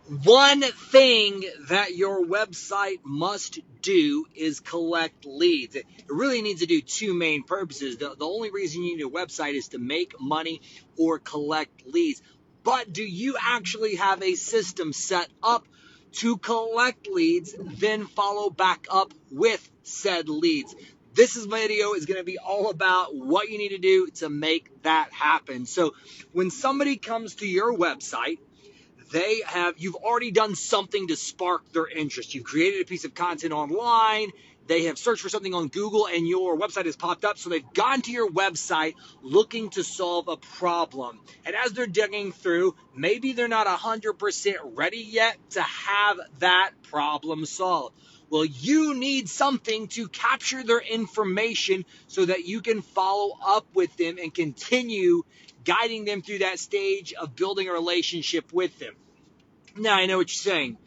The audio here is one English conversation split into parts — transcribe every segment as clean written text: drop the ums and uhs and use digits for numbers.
One thing that your website must do is collect leads. It really needs to do two main purposes. The only reason you need a website is to make money or collect leads. But do you actually have a system set up to collect leads, then follow back up with said leads? This video is going to be all about what you need to do to make that happen. So when somebody comes to your website, you've already done something to spark their interest. You've created a piece of content online. They have searched for something on Google and your website has popped up. So they've gone to your website looking to solve a problem. And as they're digging through, maybe they're not 100% ready yet to have that problem solved. Well, you need something to capture their information so that you can follow up with them and continue guiding them through that stage of building a relationship with them. Now, I know what you're saying.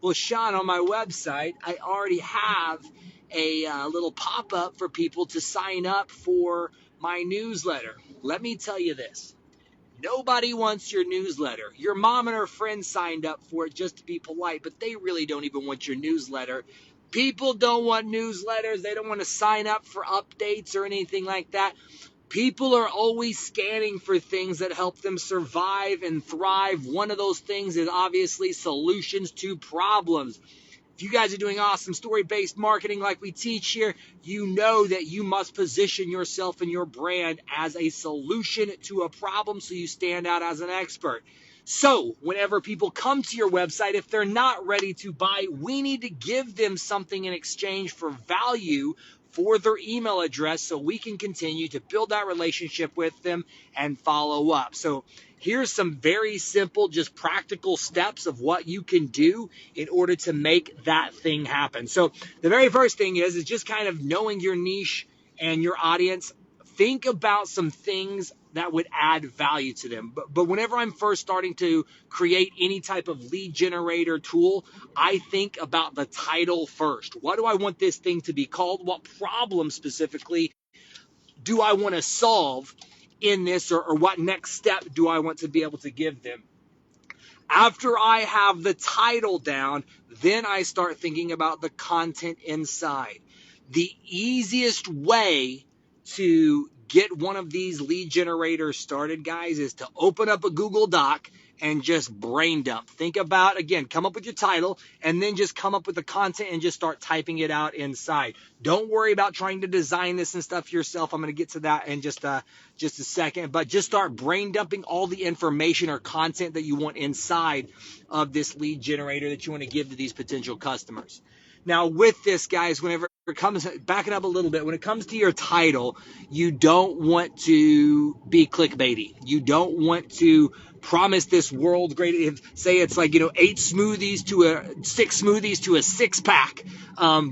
Well, Sean, on my website, I already have a little pop-up for people to sign up for my newsletter. Let me tell you this. Nobody wants your newsletter. Your mom and her friends signed up for it just to be polite, but they really don't even want your newsletter. People don't want newsletters. They don't want to sign up for updates or anything like that. People are always scanning for things that help them survive and thrive. One of those things is obviously solutions to problems. If you guys are doing awesome story-based marketing like we teach here, you know that you must position yourself and your brand as a solution to a problem so you stand out as an expert. So whenever people come to your website, if they're not ready to buy, we need to give them something in exchange for value for their email address so we can continue to build that relationship with them and follow up. So here's some very simple, just practical steps of what you can do in order to make that thing happen. So the very first thing is just kind of knowing your niche and your audience. Think about some things that would add value to them. But whenever I'm first starting to create any type of lead generator tool, I think about the title first. What do I want this thing to be called? What problem specifically do I want to solve in this, or what next step do I want to be able to give them? After I have the title down, then I start thinking about the content inside. The easiest way to get one of these lead generators started, guys, is to open up a Google Doc and just brain dump. Think about, again, come up with your title and then just come up with the content and just start typing it out inside. Don't worry about trying to design this and stuff yourself. I'm going to get to that in just a second, but just start brain dumping all the information or content that you want inside of this lead generator that you want to give to these potential customers. Now, with this, guys, whenever it comes, backing up a little bit, when it comes to your title, you don't want to be clickbaity. You don't want to promise this world great. Say it's like, 6 smoothies to a 6-pack,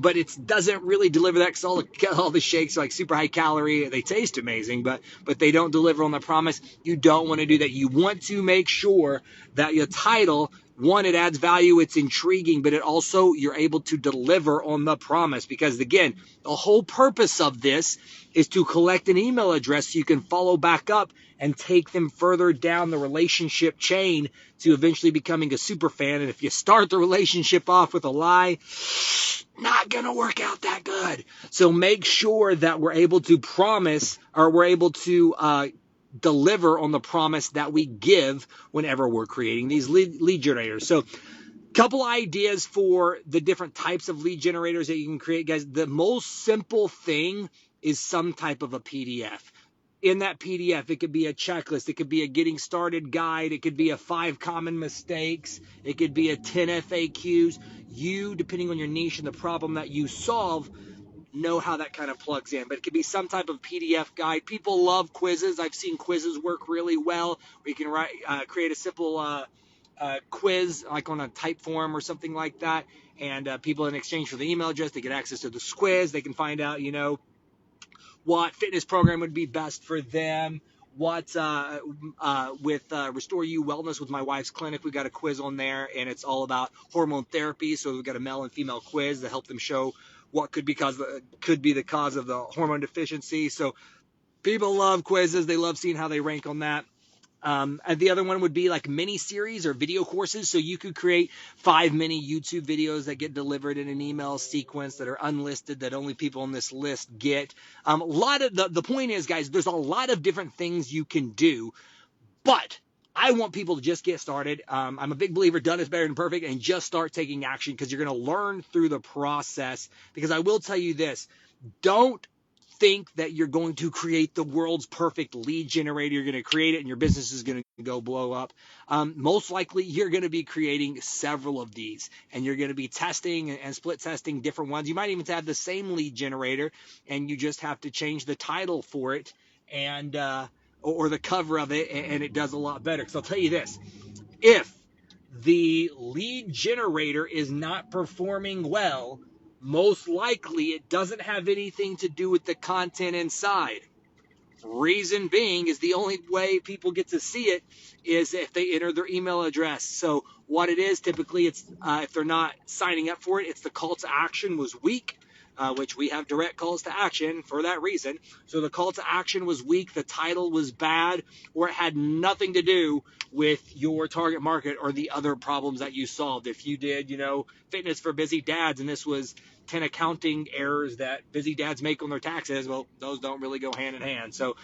but it doesn't really deliver that because all the shakes are like super high calorie. They taste amazing, but they don't deliver on the promise. You don't want to do that. You want to make sure that your title, one, it adds value, it's intriguing, but it also, you're able to deliver on the promise. Because again, the whole purpose of this is to collect an email address so you can follow back up and take them further down the relationship chain to eventually becoming a super fan. And if you start the relationship off with a lie, not going to work out that good. So make sure that we're able to promise, or we're able to deliver on the promise that we give whenever we're creating these lead generators. So couple ideas for the different types of lead generators that you can create, guys. The most simple thing is some type of a PDF. In that PDF, it could be a checklist. It could be a getting started guide. It could be a 5 common mistakes. It could be a 10 FAQs. You, depending on your niche and the problem that you solve, know how that kind of plugs in. But it could be some type of PDF guide. People love quizzes. I've seen quizzes work really well, where you can create a simple quiz, like on a type form or something like that. And people, in exchange for the email address, they get access to this quiz. They can find out, what fitness program would be best for them. What with Restore You Wellness with my wife's clinic, we got a quiz on there, and it's all about hormone therapy. So we've got a male and female quiz to help them show what could be the cause of the hormone deficiency. So people love quizzes. They love seeing how they rank on that. And the other one would be like mini series or video courses. So you could create 5 mini YouTube videos that get delivered in an email sequence that are unlisted that only people on this list get. A lot of the point is, guys, there's a lot of different things you can do, but I want people to just get started. I'm a big believer done is better than perfect, and just start taking action because you're going to learn through the process. Because I will tell you this, don't think that you're going to create the world's perfect lead generator. You're going to create it and your business is going to go blow up. Most likely you're going to be creating several of these, and you're going to be testing and split testing different ones. You might even have the same lead generator and you just have to change the title for it and or the cover of it, and it does a lot better. Because I'll tell you this, if the lead generator is not performing well, most likely it doesn't have anything to do with the content inside. Reason being is the only way people get to see it is if they enter their email address. So what it is, typically it's if they're not signing up for it, it's the call to action was weak, which we have direct calls to action for that reason. So the call to action was weak, the title was bad, or it had nothing to do with your target market or the other problems that you solved. If you did, fitness for busy dads, and this was 10 accounting errors that busy dads make on their taxes, well, those don't really go hand in hand. So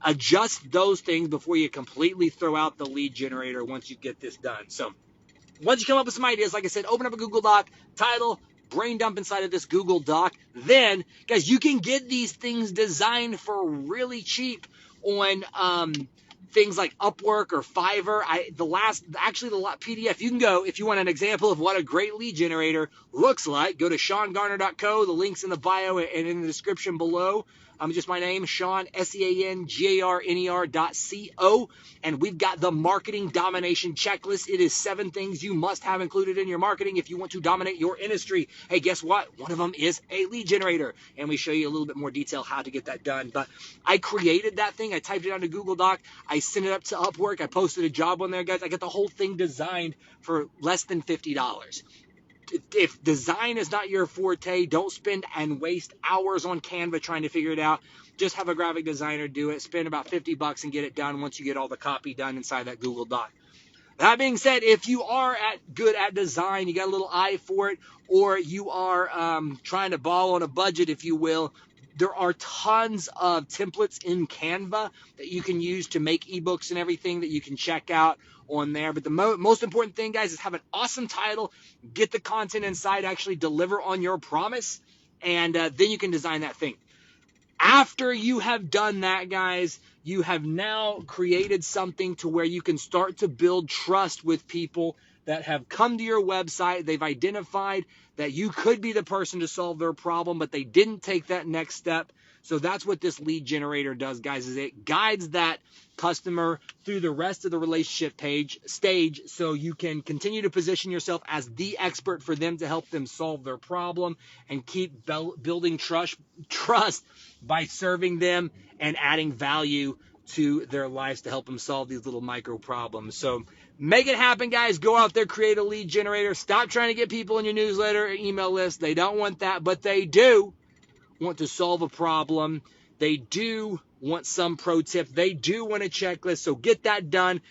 adjust those things before you completely throw out the lead generator once you get this done. So once you come up with some ideas, like I said, open up a Google Doc, title, brain dump inside of this Google Doc. Then, guys, you can get these things designed for really cheap on things like Upwork or Fiverr. The PDF, you can go, if you want an example of what a great lead generator looks like, go to SeanGarner.co. The link's in the bio and in the description below. Just my name, Sean, SeanGarner.co. And we've got the Marketing Domination Checklist. It is 7 things you must have included in your marketing if you want to dominate your industry. Hey, guess what? One of them is a lead generator. And we show you a little bit more detail how to get that done. But I created that thing. I typed it onto Google Doc. I sent it up to Upwork. I posted a job on there, guys. I got the whole thing designed for less than $50. If design is not your forte, don't spend and waste hours on Canva trying to figure it out. Just have a graphic designer do it. Spend about $50 and get it done once you get all the copy done inside that Google Doc. That being said, if you are good at design, you got a little eye for it, or you are trying to ball on a budget, if you will, there are tons of templates in Canva that you can use to make ebooks and everything that you can check out on there. But the most important thing, guys, is have an awesome title, get the content inside, actually deliver on your promise, and then you can design that thing. After you have done that, guys, you have now created something to where you can start to build trust with people that have come to your website. They've identified that you could be the person to solve their problem, but they didn't take that next step. So that's what this lead generator does, guys, is it guides that customer through the rest of the relationship stage so you can continue to position yourself as the expert for them to help them solve their problem and keep building trust by serving them and adding value to their lives to help them solve these little micro problems. So make it happen, guys. Go out there, create a lead generator. Stop trying to get people in your newsletter or email list. They don't want that, but they do want to solve a problem. They do want some pro tip. They do want a checklist. So get that done.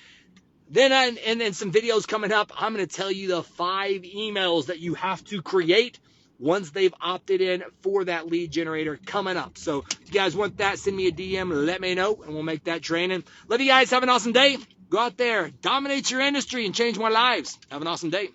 Then and then some videos coming up. I'm going to tell you the 5 emails that you have to create once they've opted in for that lead generator coming up. So if you guys want that, send me a DM, let me know, and we'll make that training. Love you guys. Have an awesome day. Go out there, dominate your industry, and change more lives. Have an awesome day.